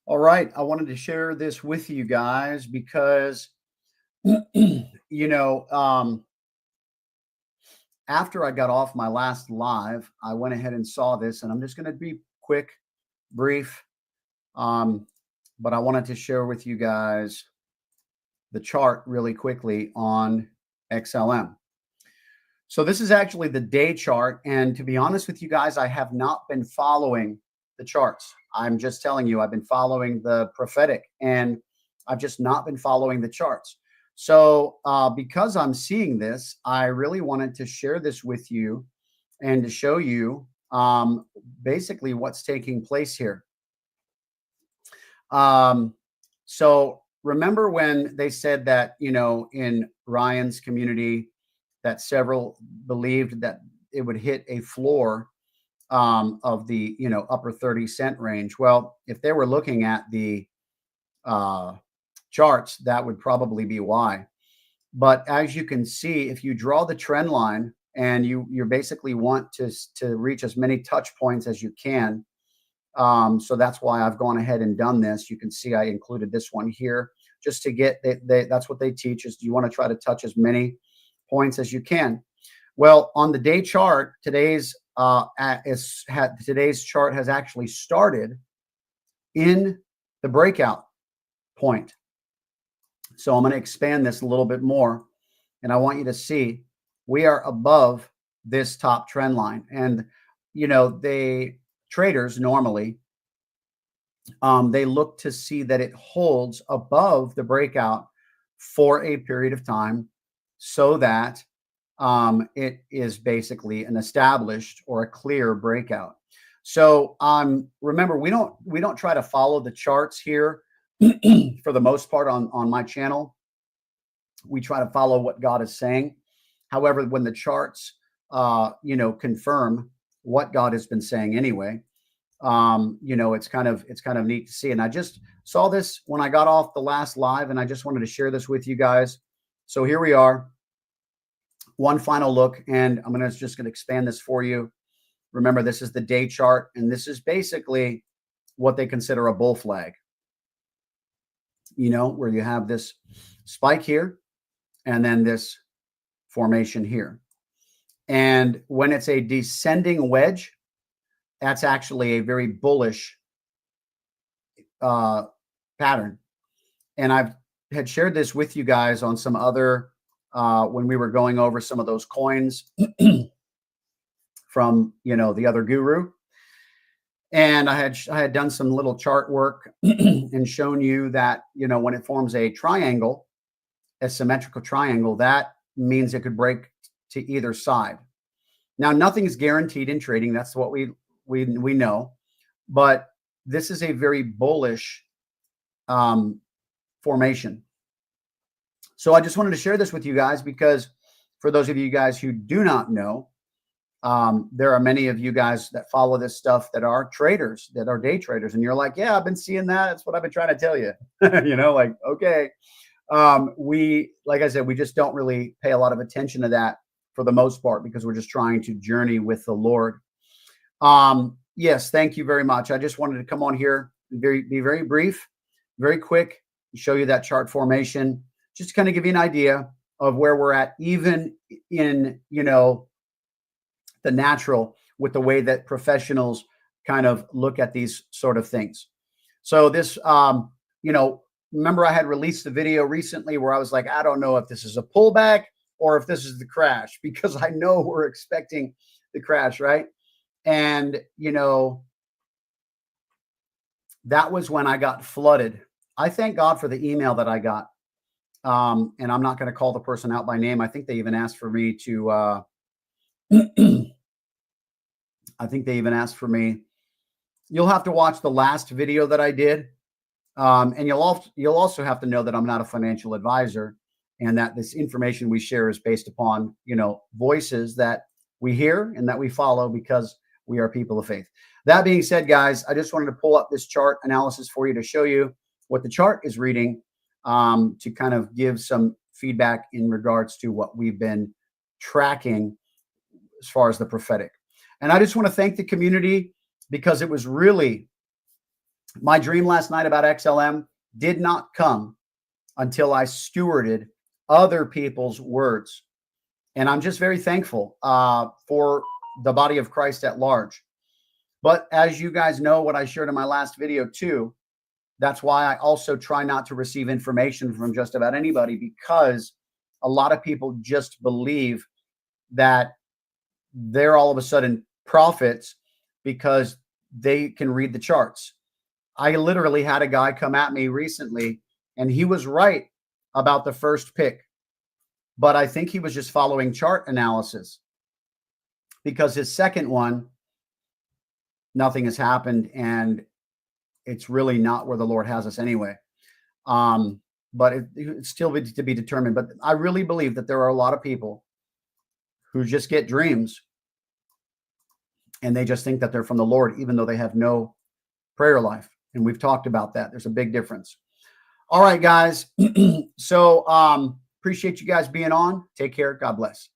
All right, I wanted to share this with you guys because, you know, after I got off my last live, I went ahead and saw this, and I'm just going to be quick, brief, um, but I wanted to share with you guys the chart really quickly on XLM. So this is actually the day chart, and to be honest with you guys, I have not been following the charts. I'm just telling you, I've been following the prophetic, and I've just not been following the charts. So because I'm seeing this, I really wanted to share this with you and to show you basically what's taking place here. So remember when they said that, in Ryan's community, that several believed that it would hit a floor of the upper 30-cent range. Well, if they were looking at the charts, that would probably be why. But as you can see, if you draw the trend line and you basically want to reach as many touch points as you can, so that's why I've gone ahead and done this. You can see I included this one here just to get that's what they teach, is you want to try to touch as many points as you can. Well, on the day chart, today's chart has actually started in the breakout point. So I'm going to expand this a little bit more, and I want you to see we are above this top trend line. And traders normally they look to see that it holds above the breakout for a period of time, so that it is basically an established or a clear breakout. So remember, we don't try to follow the charts here for the most part on my channel. We try to follow what God is saying. However, when the charts confirm what God has been saying anyway, it's kind of neat to see. And I just saw this when I got off the last live, and I just wanted to share this with you guys. So here we are. One final look, and I'm just going to expand this for you. Remember, this is the day chart, and this is basically what they consider a bull flag. Where you have this spike here and then this formation here. And when it's a descending wedge, that's actually a very bullish pattern. And I've had shared this with you guys on some other when we were going over some of those coins from the other guru. And I had done some little chart work and shown you that when it forms a triangle, a symmetrical triangle, that means it could break to either side. Now, nothing is guaranteed in trading. That's what we know, but this is a very bullish formation. So I just wanted to share this with you guys, because for those of you guys who do not know, there are many of you guys that follow this stuff that are traders, that are day traders, and you're like, yeah, I've been seeing that. That's what I've been trying to tell you. Like, okay. Like I said, we just don't really pay a lot of attention to that for the most part, because we're just trying to journey with the Lord. Yes, thank you very much. I just wanted to come on here and be very brief, very quick, show you that chart formation, just to kind of give you an idea of where we're at, even in, the natural, with the way that professionals kind of look at these sort of things. So this, remember I had released a video recently where I was like, I don't know if this is a pullback or if this is the crash, because I know we're expecting the crash, right? And, that was when I got flooded. I thank God for the email that I got. And I'm not going to call the person out by name. I think they even asked for me to, you'll have to watch the last video that I did. And you'll also have to know that I'm not a financial advisor, and that this information we share is based upon, voices that we hear and that we follow, because we are people of faith. That being said, guys, I just wanted to pull up this chart analysis for you to show you what the chart is reading, to kind of give some feedback in regards to what we've been tracking as far as the prophetic. And I just want to thank the community, because it was really My dream last night about XLM did not come until I stewarded other people's words. And I'm just very thankful for the body of Christ at large. But as you guys know, what I shared in my last video too, that's why I also try not to receive information from just about anybody, because a lot of people just believe that they're all of a sudden prophets because they can read the charts. I literally had a guy come at me recently, and he was right about the first pick, but I think he was just following chart analysis, because his second one, nothing has happened, and it's really not where the Lord has us anyway. But it's still to be determined. But I really believe that there are a lot of people who just get dreams and they just think that they're from the Lord, even though they have no prayer life. And we've talked about that. There's a big difference. All right, guys. So appreciate you guys being on. Take care. God bless.